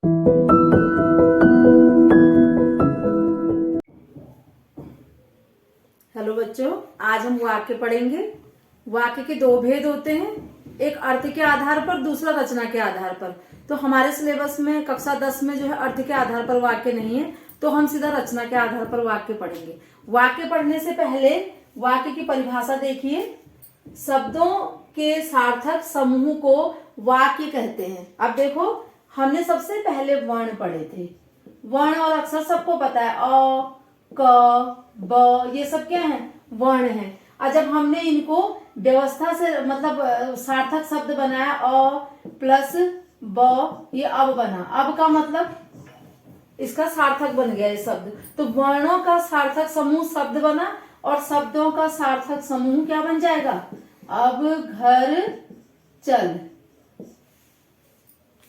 Hello बच्चों, आज हम वाक्य पढ़ेंगे। वाक्य के दो भेद होते हैं, एक अर्थ के आधार पर, दूसरा रचना के आधार पर। तो हमारे सिलेबस में कक्षा 10 में जो है अर्थ के आधार पर वाक्य नहीं है, तो हम सीधा रचना के आधार पर वाक्य पढ़ेंगे। वाक्य पढ़ने से पहले वाक्य की परिभाषा देखिए। शब्दों के सार्थक समूह को वाक्य कहते हैं। अब देखो, हमने सबसे पहले वर्ण पढ़े थे। वर्ण और अक्षर सबको पता है, अ, क, ब, ये सब क्या है? वर्ण है। और जब हमने इनको व्यवस्था से मतलब सार्थक शब्द बनाया, अ प्लस ब, ये अब बना। अब का मतलब इसका सार्थक बन गया ये शब्द। तो वर्णों का सार्थक समूह शब्द बना और शब्दों का सार्थक समूह क्या बन जाएगा? अब घर चल।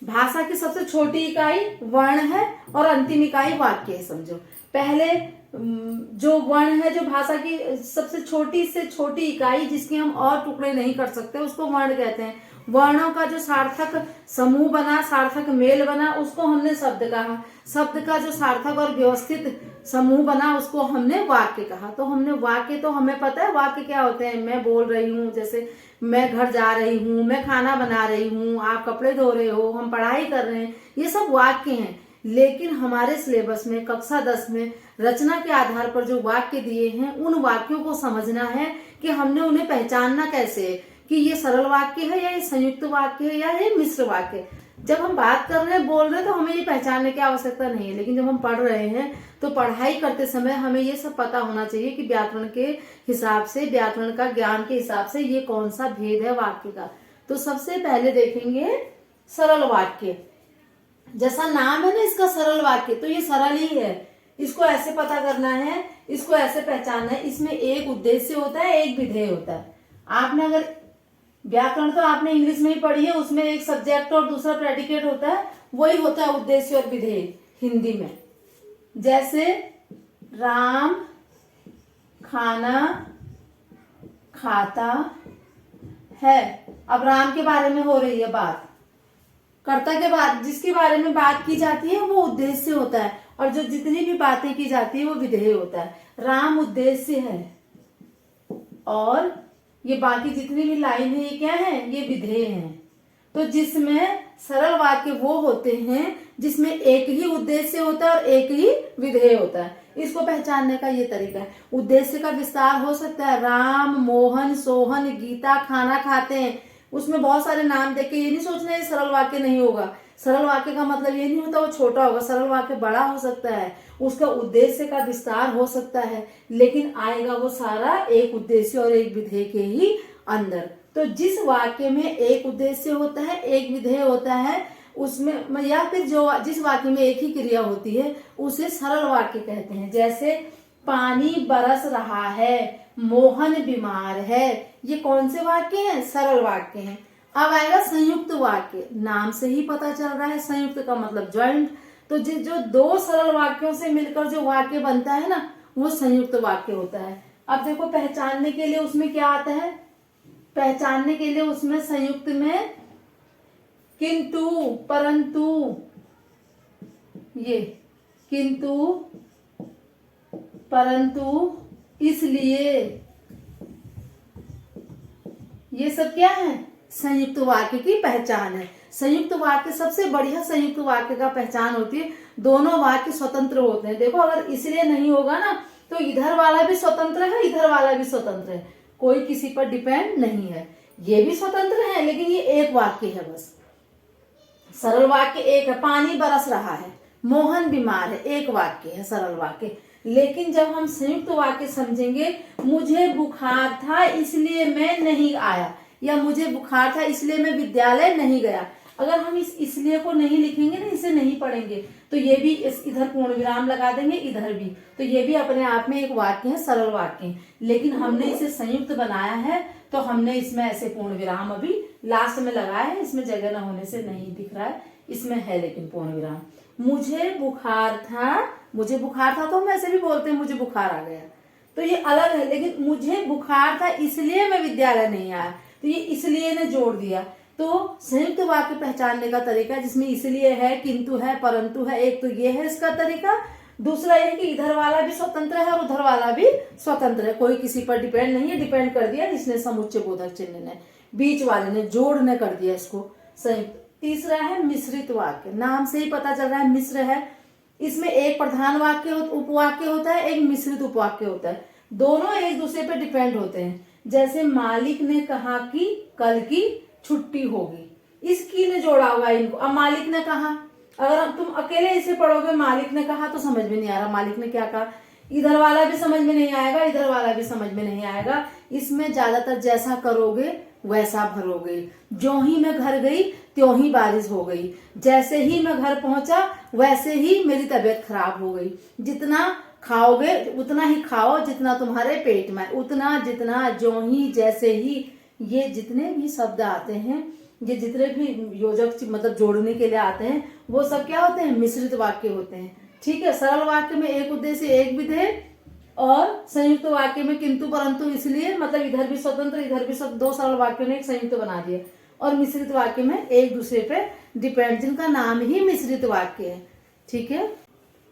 भाषा की सबसे छोटी इकाई वर्ण है और अंतिम इकाई वाक्य है। समझो, पहले जो वर्ण है, जो भाषा की सबसे छोटी से छोटी इकाई जिसके हम और टुकड़े नहीं कर सकते, उसको वर्ण कहते हैं। वर्णों का जो सार्थक समूह बना, सार्थक मेल बना, उसको हमने शब्द कहा। शब्द का जो सार्थक और व्यवस्थित समूह बना, उसको हमने वाक्य कहा। तो हमने वाक्य, तो हमें पता है वाक्य क्या होते हैं। मैं बोल रही हूँ, जैसे मैं घर जा रही हूँ, मैं खाना बना रही हूँ, आप कपड़े धो रहे हो, हम पढ़ाई कर रहे हैं, ये सब वाक्य हैं। लेकिन हमारे सिलेबस में कक्षा 10 में रचना के आधार पर जो वाक्य दिए हैं, उन वाक्यों को समझना है कि हमने उन्हें पहचानना कैसे है, कि ये सरल वाक्य है या ये संयुक्त वाक्य है या ये मिश्र वाक्य है। जब हम बात कर रहे हैं, बोल रहे हैं, तो हमें ये पहचानने की आवश्यकता नहीं है। लेकिन जब हम पढ़ रहे हैं तो पढ़ाई करते समय हमें ये सब पता होना चाहिए कि व्याकरण के हिसाब से, व्याकरण का ज्ञान के हिसाब से ये कौन सा भेद है वाक्य का। तो सबसे पहले देखेंगे सरल वाक्य। जैसा नाम है ना इसका, सरल वाक्य, तो ये सरल ही है। इसको ऐसे पता करना है, इसको ऐसे पहचानना है। इसमें एक उद्देश्य होता है, एक विधेय होता है। आपने अगर व्याकरण तो आपने इंग्लिश में ही पढ़ी है, उसमें एक सब्जेक्ट और दूसरा प्रेडिकेट होता है, वही होता है उद्देश्य और विधेय हिंदी में। जैसे राम खाना खाता है। अब राम के बारे में हो रही है बात, कर्ता के बाद जिसके बारे में बात की जाती है वो उद्देश्य होता है, और जो जितनी भी बातें की जाती है वो विधेय होता है। राम उद्देश्य है और ये बाकी जितनी भी लाइन है, ये क्या है? ये विधेय है। तो जिसमें सरल वाक्य वो होते हैं जिसमें एक ही उद्देश्य होता है और एक ही विधेय होता है। इसको पहचानने का ये तरीका है। उद्देश्य का विस्तार हो सकता है, राम, मोहन, सोहन, गीता खाना खाते हैं। उसमें बहुत सारे नाम देख के ये नहीं सोचना ये सरल वाक्य नहीं होगा। सरल वाक्य का मतलब ये नहीं होता वो छोटा होगा। सरल वाक्य बड़ा हो सकता है, उसका उद्देश्य का विस्तार हो सकता है, लेकिन आएगा वो सारा एक उद्देश्य और एक विधेय के ही अंदर। तो जिस वाक्य में एक उद्देश्य होता है, एक विधेय होता है, उसमें, या फिर जो जिस वाक्य में एक ही क्रिया होती है, उसे सरल वाक्य कहते हैं। जैसे पानी बरस रहा है, मोहन बीमार है, ये कौन से वाक्य हैं? सरल वाक्य हैं। अब आएगा संयुक्त वाक्य। नाम से ही पता चल रहा है, संयुक्त का मतलब ज्वाइंट। तो जो दो सरल वाक्यों से मिलकर जो वाक्य बनता है ना, वो संयुक्त वाक्य होता है। अब देखो, पहचानने के लिए उसमें क्या आता है? पहचानने के लिए उसमें संयुक्त में किंतु, परंतु, ये किंतु, परंतु, इसलिए, ये सब क्या है? संयुक्त वाक्य की पहचान है। संयुक्त वाक्य सबसे बढ़िया संयुक्त वाक्य का पहचान होती है, दोनों वाक्य स्वतंत्र होते हैं। देखो, अगर इसलिए नहीं होगा ना, तो इधर वाला भी स्वतंत्र है, इधर वाला भी स्वतंत्र है, कोई किसी पर डिपेंड नहीं है। ये भी स्वतंत्र है, लेकिन ये एक वाक्य है बस। सरल वाक्य एक है, पानी बरस रहा है, मोहन बीमार है, एक वाक्य है सरल वाक्य। लेकिन जब हम संयुक्त वाक्य समझेंगे, मुझे बुखार था इसलिए मैं नहीं आया, या मुझे बुखार था इसलिए मैं विद्यालय नहीं गया। अगर हम इसलिए को नहीं लिखेंगे ना, इसे नहीं पढ़ेंगे, तो ये भी इधर पूर्ण विराम लगा देंगे, इधर भी, तो ये भी अपने आप में एक वाक्य है, सरल वाक्य है। लेकिन हमने इसे संयुक्त बनाया है, तो हमने इसमें ऐसे पूर्ण विराम अभी लास्ट में लगाया है। इसमें जगह न होने से नहीं दिख रहा है, इसमें है लेकिन पूर्ण विराम। मुझे बुखार था, मुझे बुखार था तो हम ऐसे भी बोलते हैं मुझे बुखार आ गया, तो ये अलग है। लेकिन मुझे बुखार था इसलिए मैं विद्यालय नहीं आया, तो ये इसलिए ने जोड़ दिया। तो संयुक्त वाक्य पहचानने का तरीका जिसमें इसलिए है, किंतु है, परंतु है, एक तो ये है इसका तरीका। दूसरा ये कि इधर वाला भी स्वतंत्र है और उधर वाला भी स्वतंत्र है, कोई किसी पर डिपेंड नहीं है। डिपेंड कर दिया जिसने समुच्चय बोधक चिन्ह ने, बीच वाले ने, जोड़ ने कर दिया इसको संयुक्त। तीसरा है मिश्रित वाक्य, नाम से ही पता चल रहा है मिश्र है। इसमें एक प्रधान वाक्य उपवाक्य होता है, एक मिश्रित उपवाक्य होता है, दोनों एक दूसरे पे डिपेंड होते हैं। जैसे मालिक ने कहा कि कल की छुट्टी होगी, इस की ने जोड़ा हुआ है इनको। अब मालिक ने कहा, अगर तुम अकेले इसे पढ़ोगे मालिक ने कहा तो समझ में नहीं आ रहा मालिक ने क्या कहा, इधर वाला भी समझ में नहीं आएगा, इधर वाला भी समझ में नहीं आएगा। इसमें ज्यादातर जैसा करोगे वैसा भरोगे। ज्यों ही मैं घर गई त्यों ही बारिश हो गई, जैसे ही मैं घर पहुंचा वैसे ही मेरी तबीयत खराब हो गई। जितना खाओगे उतना ही खाओ जितना तुम्हारे पेट में, उतना जितना, ज्यों ही, जैसे ही, ये जितने भी शब्द आते हैं, ये जितने भी योजक मतलब जोड़ने के लिए आते हैं, वो सब क्या होते हैं, मिश्रित वाक्य होते हैं। ठीक है, सरल वाक्य में एक उद्देश्य एक विधेय, और संयुक्त वाक्य में किंतु परंतु, इसलिए मतलब इधर भी स्वतंत्र इधर भी स्वतंत्र, दो सरल वाक्यों ने एक संयुक्त बना दिया। और मिश्रित वाक्य में एक दूसरे पे डिपेंड, जिनका नाम ही मिश्रित वाक्य है। ठीक है,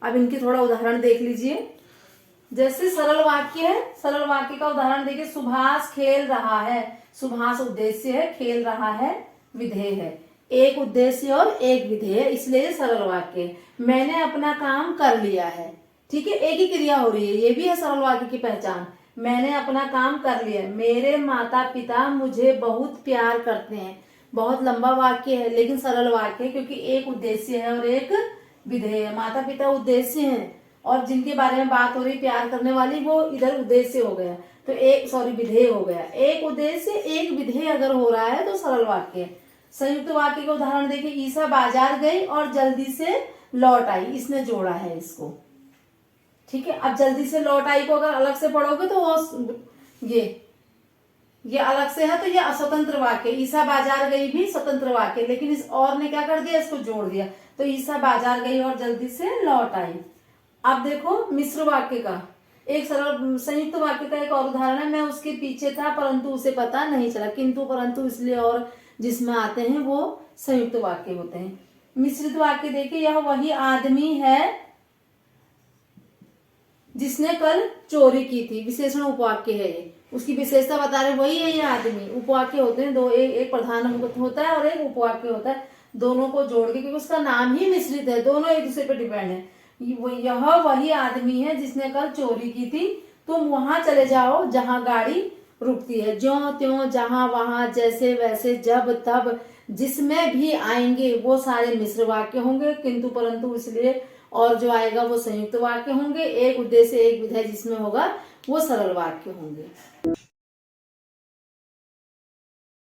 अब इनके थोड़ा उदाहरण देख लीजिए। जैसे सरल वाक्य है, सरल वाक्य का उदाहरण देखिए, सुभाष खेल रहा है। सुभाष उद्देश्य है, खेल रहा है विधेय है। एक उद्देश्य और एक विधेय, इसलिए सरल वाक्य है। मैंने अपना काम कर लिया है। ठीक है, एक ही क्रिया हो रही है, ये भी है सरल वाक्य की पहचान। मैंने अपना काम कर लिया। मेरे माता पिता मुझे बहुत प्यार करते हैं। बहुत लंबा वाक्य है लेकिन सरल वाक्य है, क्योंकि एक उद्देश्य है और एक विधेय है। माता पिता उद्देश्य है और जिनके बारे में बात हो रही प्यार करने वाली, वो इधर उद्देश्य हो गया, तो एक विधेय हो गया। एक उद्देश्य एक विधेय अगर हो रहा है तो सरल वाक्य है। संयुक्त वाक्य का उदाहरण देखिए, ईसा बाजार गई और जल्दी से लौट आई, इसने जोड़ा है इसको। ठीक है, अब जल्दी से लौट आई को अगर अलग से पढ़ोगे तो वो ये अलग से है, तो ये अस्वतंत्र वाक्य। ईसा बाजार गई भी स्वतंत्र वाक्य, लेकिन इस और ने क्या कर दिया, इसको जोड़ दिया, तो ईसा बाजार गई और जल्दी से लौट आई। अब देखो मिश्र वाक्य का एक सरल संयुक्त वाक्य का एक और उदाहरण है, मैं उसके पीछे था परंतु उसे पता नहीं चला। किंतु परंतु इसलिए और जिसमें आते हैं वो संयुक्त वाक्य होते हैं। मिश्रित वाक्य देखिए, यह वही आदमी है जिसने कल चोरी की थी। विशेषण उपवाक्य है ये, उसकी विशेषता बता रहे, वही है ये आदमी। उपवाक्य होते हैं दो, एक प्रधान होता है और एक उपवाक्य होता है, दोनों को जोड़ के, क्योंकि उसका नाम ही मिश्रित है, दोनों एक दूसरे पर डिपेंड है। यह वही आदमी है जिसने कल चोरी की थी। तुम वहां चले जाओ जहां गाड़ी रुकती है। ज्यों त्यों, जहां वहां, जैसे वैसे, जब तब, जिसमें भी आएंगे वो सारे मिश्र वाक्य होंगे। किंतु परंतु इसलिए और जो आएगा वो संयुक्त वाक्य होंगे। एक उद्देश्य एक विधेय जिसमें होगा वो सरल वाक्य होंगे।